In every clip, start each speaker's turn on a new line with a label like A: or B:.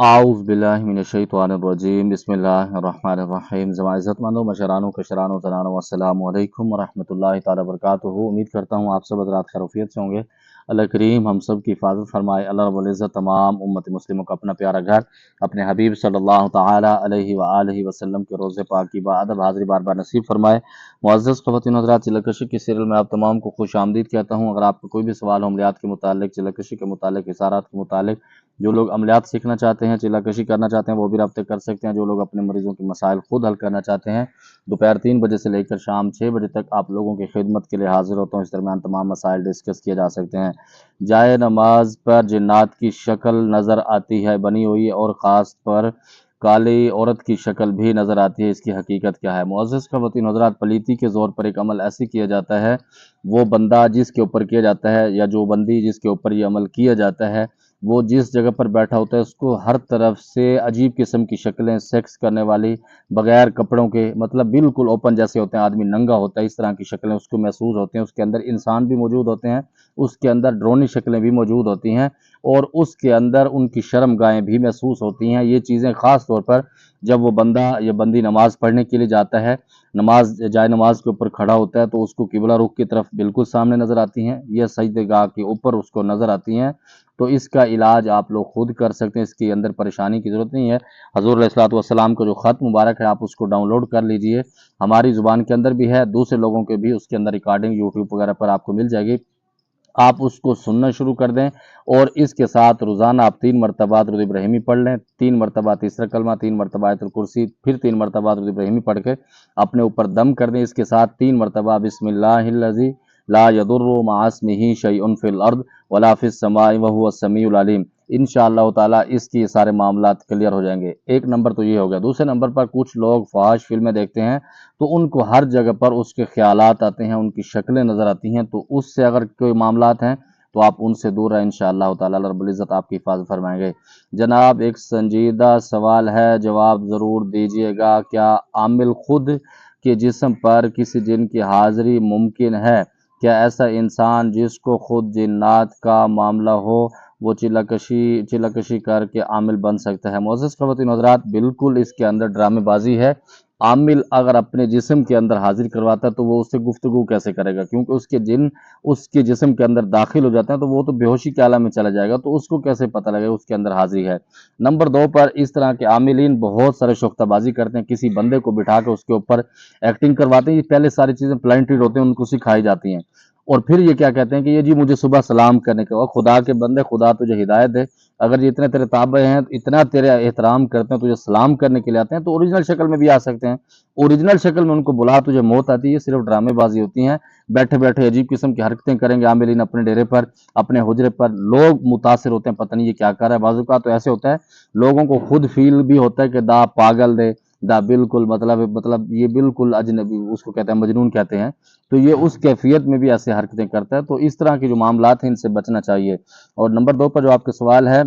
A: आऊज़ बिल्लाहि मिनश्शैतानिर्रजीम बिस्मिल्लाहिर्रहमानिर्रहीम। इज़्ज़तमंदों, मशरानों, कशरानों, ज़नानों, अस्सलामु अलैकुम वरहमतुल्लाहि ताला वबरकातुहू। उम्मीद करता हूँ आप सब हज़रात खैरियत से होंगे। अल्लाह करीम हम सब की हिफाजत फरमाए। अल्लाह रब्बुल इज़्ज़त तमाम उम्मत मुस्लिमों का अपना प्यारा घर अपने हबीब सल्लल्लाहु ताला अलैहि व आलिहि वसल्लम के रोज़े पाक की बाअदब हाज़िरी बार बार नसीब फरमाए। मुअज़्ज़ज़ ख़वातीन हज़रात, चिलकशी की सीरियल में आप तमाम को खुश आमदीद कहता हूँ। अगर आपको कोई भी सवाल हो अमलियात के मुतालिक, चिलकशी के मुतालिक, इशारात के मुतालिक, जो लोग अमलियात सीखना चाहते हैं, चिल्लाकशी करना चाहते हैं, वो भी रब्ते कर सकते हैं। जो लोग अपने मरीज़ों के मसाइल खुद हल करना चाहते हैं, दोपहर 3 बजे से लेकर शाम 6 बजे तक आप लोगों की खिदमत के लिए हाजिर होता हूँ। इस दरमियान तमाम मसाइल डिस्कस किए जा सकते हैं। जाए नमाज पर जिन्नात की शक्ल नज़र आती है बनी हुई, और ख़ास पर काली औरत की शक्ल भी नज़र आती है, इसकी हकीकत क्या है? मुअज़्ज़ज़ ख़वातीन हज़रात, पलीती के ज़ोर पर एक अमल ऐसे किया जाता है, वो बंदा जिसके ऊपर किया जाता है या जो बंदी जिसके ऊपर ये अमल किया जाता है, वो जिस जगह पर बैठा होता है उसको हर तरफ से अजीब किस्म की शक्लें, सेक्स करने वाली, बगैर कपड़ों के, मतलब बिल्कुल ओपन जैसे होते हैं, आदमी नंगा होता है, इस तरह की शक्लें उसको महसूस होती हैं। उसके अंदर इंसान भी मौजूद होते हैं, उसके अंदर ड्रोनी शक्लें भी मौजूद होती हैं, और उसके अंदर उनकी शर्मगाहें भी महसूस होती हैं। ये चीज़ें ख़ास तौर पर जब वो बंदा या बंदी नमाज़ पढ़ने के लिए जाता है, जाए नमाज के ऊपर खड़ा होता है, तो उसको किबला रुख की तरफ बिल्कुल सामने नज़र आती हैं, या सजदेगाह के ऊपर उसको नज़र आती हैं। तो इसका इलाज आप लोग खुद कर सकते हैं, इसके अंदर परेशानी की ज़रूरत नहीं है। हज़ूर अलैहिस्सलातु वस्सलाम का जो ख़त मुबारक है, आप उसको डाउनलोड कर लीजिए। हमारी ज़ुबान के अंदर भी है, दूसरे लोगों के भी उसके अंदर रिकॉर्डिंग यूट्यूब वगैरह पर आपको मिल जाएगी। आप उसको सुनना शुरू कर दें, और इसके साथ रोज़ाना आप 3 मरतबा दुरूद इब्राहिमी पढ़ लें। 3 मरतबा तीसरा कलमा, 3 मरतबा आयतुल कुर्सी, फिर 3 मरतबा दुरूद इब्राहिमी पढ़ के अपने ऊपर दम कर दें। इसके साथ 3 मरतबा बिस्मिल्लाहिल्लज़ी ला यदुर्रु मअ इस्मिही शैउन फिल अर्द वला फिस समाई व हुवस समीउल अलीम। इंशाअल्लाह ताला इसकी सारे मामलात क्लियर हो जाएंगे। एक नंबर तो ये हो गया। दूसरे नंबर पर कुछ लोग फ़ाहिश फ़िल्में देखते हैं, तो उनको हर जगह पर उसके ख़यालात आते हैं, उनकी शक्लें नज़र आती हैं। तो उससे अगर कोई मामलात हैं तो आप उनसे दूर रहें, इंशाअल्लाह ताला अल्लाह रब्बुल इज़्ज़त आपकी हिफाज़त फरमाएंगे। जनाब, एक संजीदा सवाल है, जवाब ज़रूर दीजिएगा। क्या आमिल खुद के जिस्म पर किसी जिन की हाज़िरी मुमकिन है? क्या ऐसा इंसान जिसको खुद जिन्नात का मामला हो, वो चिल्लाकशी करके आमिल बन सकता है? मुअज़्ज़ज़ ख़वातीन हज़रात, बिल्कुल इसके अंदर ड्रामेबाजी है। आमिल अगर अपने जिस्म के अंदर हाजिर करवाता है, तो वो उससे गुफ्तगू कैसे करेगा? क्योंकि उसके जिन उसके जिस्म के अंदर दाखिल हो जाते हैं, तो वो तो बेहोशी के आलम में चला जाएगा, तो उसको कैसे पता लगेगा उसके अंदर हाजिरी है? नंबर 2 पर इस तरह के आमिलीन बहुत सारे शोख्ताबाजी करते हैं, किसी बंदे को बिठा के उसके ऊपर एक्टिंग करवाते हैं। ये पहले सारी चीज़ें प्लांटेड होते हैं, उनको सिखाई जाती हैं, और फिर ये क्या कहते हैं कि ये जी मुझे सुबह सलाम करने के, और खुदा के बंदे, खुदा तुझे हिदायत दे, अगर ये इतने तेरे ताबे हैं, इतना तेरे एहतराम करते हैं, तुझे सलाम करने के लिए आते हैं, तो ओरिजिनल शक्ल में भी आ सकते हैं। ओरिजिनल शक्ल में उनको बुला, तुझे मौत आती है, सिर्फ ड्रामेबाजी होती हैं। बैठे बैठे अजीब किस्म की हरकतें करेंगे आमिलीन अपने डेरे पर, अपने हुजरे पर। लोग मुतासिर होते हैं, पता नहीं ये क्या कर रहा है। बाज़ औक़ात तो ऐसे होता है, लोगों को खुद फील भी होता है कि दा पागल दे, दा बिल्कुल मतलब ये बिल्कुल अजनबी, उसको कहते हैं मजनून कहते हैं। तो ये उस कैफियत में भी ऐसे हरकतें करता है। तो इस तरह के जो मामलात हैं, इनसे बचना चाहिए। और नंबर 2 पर जो आपका सवाल है,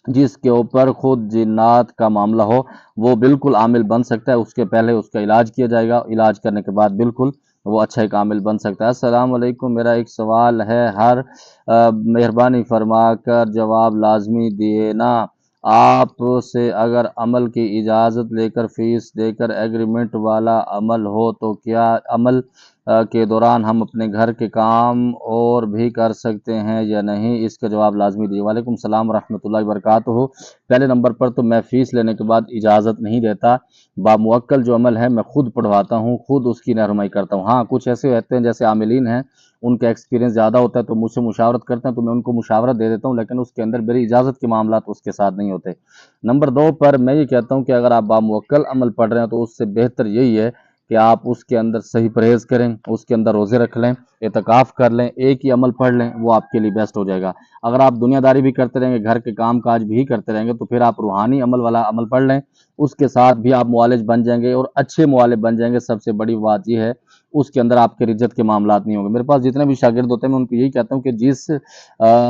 A: जिसके ऊपर खुद जिन्नात का मामला हो, वो बिल्कुल आमिल बन सकता है। उसके पहले उसका इलाज किया जाएगा, इलाज करने के बाद बिल्कुल वो अच्छा एक आमिल बन सकता है। अस्सलाम वालेकुम, मेरा एक सवाल है, हर मेहरबानी फरमा कर जवाब लाजमी दिए ना। आप से अगर अमल की इजाज़त लेकर फ़ीस देकर एग्रीमेंट वाला अमल हो, तो क्या अमल के दौरान हम अपने घर के काम और भी कर सकते हैं या नहीं? इसका जवाब लाजमी दीजिए। वालेकुम सलाम रहमतुल्लाहि वबरकातुहू। पहले नंबर पर तो मैं फ़ीस लेने के बाद इजाज़त नहीं देता। बामुवक्कल जो अमल है, मैं खुद पढ़वाता हूँ, खुद उसकी रहनुमाई करता हूँ। हाँ, कुछ ऐसे रहते हैं जैसे आमिलीन हैं, उनका एक्सपीरियंस ज़्यादा होता है, तो मुझसे मुशावरत करते हैं, तो मैं उनको मुशावरत दे देता हूँ, लेकिन उसके अंदर मेरी इजाज़त के मामलात उसके साथ नहीं होते। नंबर 2 पर मैं ये कहता हूँ कि अगर आप बामुवक्कल अमल पढ़ रहे हैं, तो उससे बेहतर यही है कि आप उसके अंदर सही परहेज़ करें, उसके अंदर रोज़े रख लें, एतकाफ़ कर लें, एक ही अमल पढ़ लें, वो आपके लिए बेस्ट हो जाएगा। अगर आप दुनियादारी भी करते रहेंगे, घर के काम काज भी करते रहेंगे, तो फिर आप रूहानी अमल वाला अमल पढ़ लें, उसके साथ भी आप मुआलिज बन जाएंगे, और अच्छे मुआलिज बन जाएंगे। सबसे बड़ी बात यह है, उसके अंदर आपके रिज्जत के मामलात नहीं होंगे। मेरे पास जितने भी शागिर्द होते हैं, मैं उनको यही कहता हूँ कि जिस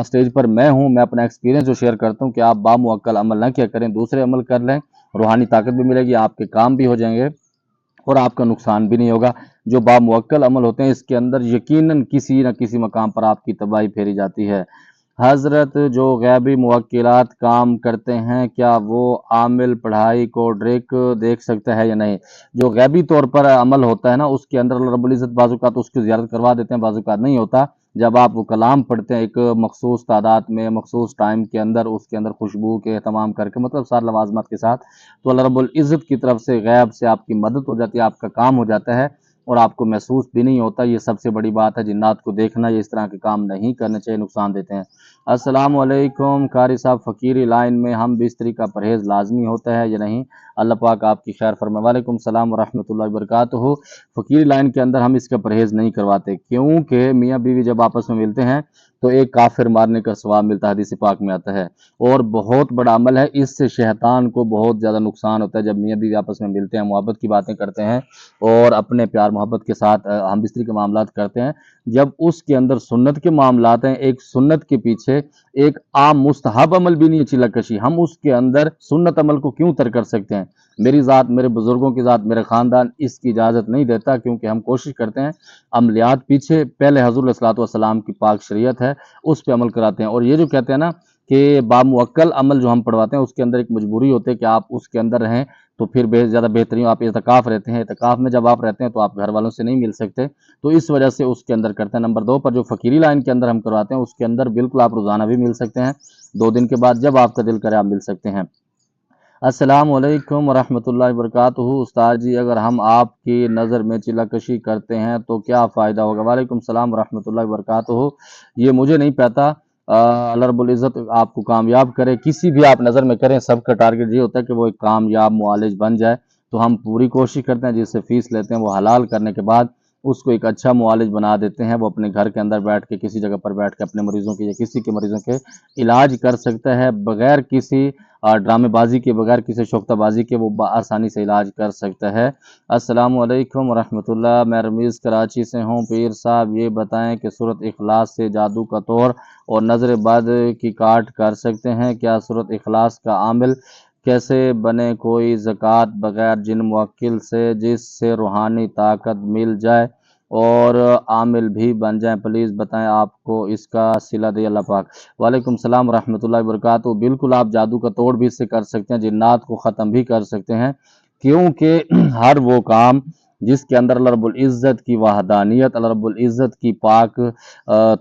A: स्टेज पर मैं हूँ, मैं अपना एक्सपीरियंस जो शेयर करता हूँ कि आप बामुवक्कल अमल ना किया करें, दूसरे अमल कर लें, रूहानी ताकत भी मिलेगी, आपके काम भी हो जाएंगे, और आपका नुकसान भी नहीं होगा। जो बामुवक्कल अमल होते हैं, इसके अंदर यकीनन किसी न किसी मकाम पर आपकी तबाही फेरी जाती है। हज़रत जो गैबी मुवक्किलात काम करते हैं क्या वो आमिल पढ़ाई को देख सकता है या नहीं। जो गैबी तौर पर अमल होता है ना, उसके अंदर अल्लाह रब्बुल इज़्ज़त बाज़-औक़ात उसकी ज़ियारत करवा देते हैं, बाज़-औक़ात नहीं होता। जब आप वो कलाम पढ़ते हैं एक मखसूस तादाद में, मखसूस टाइम के अंदर, उसके अंदर खुशबू के तमाम करके, मतलब सारे लवाज़मात के साथ, तो अल्लाह रब्बुल इज़्ज़त की तरफ से गैब से आपकी मदद हो जाती है, आपका काम हो जाता है और आपको महसूस भी नहीं होता। ये सबसे बड़ी बात है। जिन्नात को देखना, ये इस तरह के काम नहीं करने चाहिए, नुकसान देते हैं। अस्सलाम वालेकुम कारी साहब, फ़कीरी लाइन में हम बिस्तरी का परहेज़ लाज़मी होता है या नहीं? अल्लाह पाक आपकी खैर फरमाए। वालेकुम सलाम व रहमतुल्लाहि व बरकातुहू। फ़कीरी लाइन के अंदर हम इसका परहेज़ नहीं करवाते, क्योंकि मियाँ बीवी जब आपस में मिलते हैं तो एक काफिर मारने का सवाब मिलता है, हदीस पाक में आता है, और बहुत बड़ा अमल है। इससे शैतान को बहुत ज़्यादा नुकसान होता है। जब मियाँ बीवी आपस में मिलते हैं, मोहब्बत की बातें करते हैं और अपने प्यार मोहब्बत के साथ हम बिस्तरी के मामलात करते हैं, जब उसके अंदर सुन्नत के मामलात हैं, एक सुन्नत के पीछे एक आम मुस्तहब अमल भी नहीं है चिल्ला-कशी, हम उसके अंदर सुन्नत अमल को क्यों तर्क कर सकते हैं? मेरी ज़ात, मेरे बुज़ुर्गों की ज़ात, मेरा ख़ानदान इसकी इजाज़त नहीं देता, क्योंकि हम कोशिश करते हैं अमलियात पीछे पहले हुज़ूर अलैहिस्सलातु वस्सलाम की पाक शरीयत है, उस पे अमल कराते हैं। और ये जो कहते हैं ना कि बामुअक्कल अमल जो हम पढ़वाते हैं, उसके अंदर एक मजबूरी होती है कि आप उसके अंदर रहें, तो फिर ज़्यादा बेहतरीन। आप इतिकाफ़ रहते हैं, इतिकाफ़ में जब आप रहते हैं तो आप घर वालों से नहीं मिल सकते, तो इस वजह से उसके अंदर करते हैं। नंबर 2 पर जो फ़कीरी लाइन के अंदर हम करवाते हैं, उसके अंदर बिल्कुल आप रोज़ाना भी मिल सकते हैं, 2 दिन के बाद जब आपका दिल करे आप मिल सकते हैं। अस्सलाम वालेकुम वरहमतुल्लाहि वबरकातुहू। उस्ताद जी, अगर हम आपकी नज़र में चिल्ला-कशी करते हैं तो क्या फ़ायदा होगा? वालेकुम सलाम वरहमतुल्लाहि वबरकातुहू। ये मुझे नहीं पता। अल्लाह रब्बुल इज़्ज़त आपको कामयाब करे। किसी भी आप नज़र में करें, सबका टारगेट ये होता है कि वो एक कामयाब मुआलिज बन जाए, तो हम पूरी कोशिश करते हैं, जिससे फ़ीस लेते हैं वो हलाल करने के बाद उसको एक अच्छा मुआलिज बना देते हैं। वो अपने घर के अंदर बैठ के, किसी जगह पर बैठ के अपने मरीज़ों के या किसी के मरीज़ों के इलाज कर सकता है, बगैर किसी ड्रामेबाजी के, बगैर किसी शोख्ताबाजी के, वो आसानी से इलाज कर सकता है। अस्सलाम वालेकुम वरहमतुल्लाह। मैं रमीज़ कराची से हूँ। पीर साहब, ये बताएं कि सूरत इखलास से जादू का तौर और नज़र बद की काट कर सकते हैं क्या? सूरत इखलास का आमिल कैसे बने? कोई ज़कात बगैर जिन मुवक्किल से, जिससे रूहानी ताकत मिल जाए और आमिल भी बन जाएं, प्लीज़ बताएं। आपको इसका सिला दे अल्लाह पाक। वालेकुम सलाम रहमतुल्लाहि व बरकातुहू। बिल्कुल आप जादू का तोड़ भी इससे कर सकते हैं, जिन्नात को ख़त्म भी कर सकते हैं, क्योंकि हर वो काम जिसके अंदर अल्लाह रब्बुल इज़्ज़त की वहदानियत, अल्लाह रब्बुल इज़्ज़त की पाक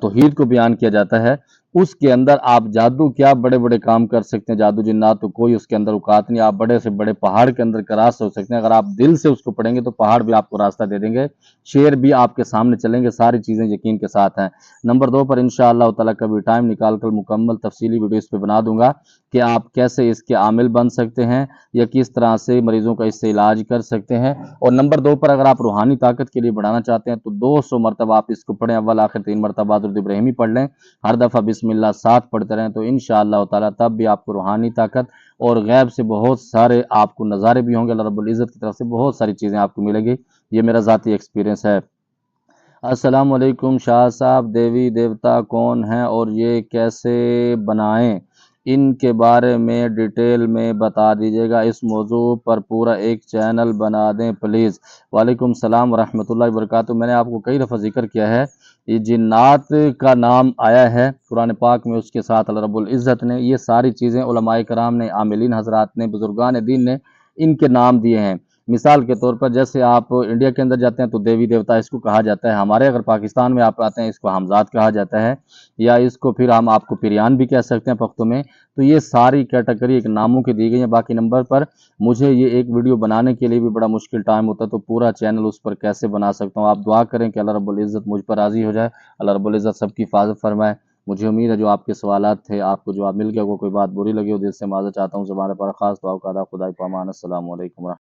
A: तौहीद को बयान किया जाता है, उसके अंदर आप जादू क्या बड़े बड़े काम कर सकते हैं। जादू जिन्नात तो कोई उसके अंदर औकात नहीं। आप बड़े से बड़े पहाड़ के अंदर क्रॉस हो सकते हैं। अगर आप दिल से उसको पढ़ेंगे तो पहाड़ भी आपको रास्ता दे देंगे, शेर भी आपके सामने चलेंगे। सारी चीज़ें यकीन के साथ हैं। नंबर 2 पर इंशाअल्लाह ताला कभी टाइम निकाल कर मुकम्मल तफसीली वीडियो इस पे बना दूंगा कि आप कैसे इसके आमिल बन सकते हैं या किस तरह से मरीजों का इससे इलाज कर सकते हैं। और नंबर 2 पर अगर आप रूहानी ताकत के लिए बढ़ाना चाहते हैं तो 200 मरतबा आप इसको पढ़ें। अव्वल आखिर 3 मरतबा दुरूद इब्राहिमी पढ़ लें, हर दफ़ा बिस्मिल्लाह 7 पढ़ते रहें, तो इंशाअल्लाह ताला तब भी आपको रूहानी ताकत और गैब से बहुत सारे आपको नज़ारे भी होंगे। अल्लाह रब्बुल इज़्ज़त की तरफ से बहुत सारी चीज़ें आपको मिलेंगी। ये मेरा ज़ाती एक्सपीरियंस है। अस्सलाम वालेकुम शाह साहब, देवी देवता कौन हैं और ये कैसे बनाएं? इनके बारे में डिटेल में बता दीजिएगा। इस मौजू पर पूरा एक चैनल बना दें प्लीज़। वालेकुम सलाम रहमतुल्लाहि व बरकातुहू। मैंने आपको कई दफ़ा जिक्र किया है, ये जिन्नात का नाम आया है कुरान पाक में, उसके साथ अल्लाह रब्बुल इज़्ज़त ने ये सारी चीज़ें उलमाए कराम ने, आमिलीन हज़रात ने, बुजुर्गान दीन ने इनके नाम दिए हैं। मिसाल के तौर पर जैसे आप इंडिया के अंदर जाते हैं तो देवी देवता इसको कहा जाता है। हमारे अगर पाकिस्तान में आप आते हैं, इसको हमजाद कहा जाता है, या इसको फिर हम आपको पिरियान भी कह सकते हैं पख्तों में। तो ये सारी कैटेगरी एक नामों की दी गई है। बाकी नंबर पर मुझे ये एक वीडियो बनाने के लिए भी बड़ा मुश्किल टाइम होता है, तो पूरा चैनल उस पर कैसे बना सकता हूँ। आप दुआ करें कि अल्लाह रब्बुल इज़्ज़त मुझ पर राज़ी हो जाए, अल्लाह रब्बुल इज़्ज़त सबकी हिफाजत फरमाए। मुझे उम्मीद है जो आपके सवालात थे आपको जवाब मिल गया। कोई बात बुरी लगी हो, दिल से माज़रत चाहता हूँ। ज़ुबान पर ख़ास दुआ का खुदा पामान। अस्सलामु अलैकुम।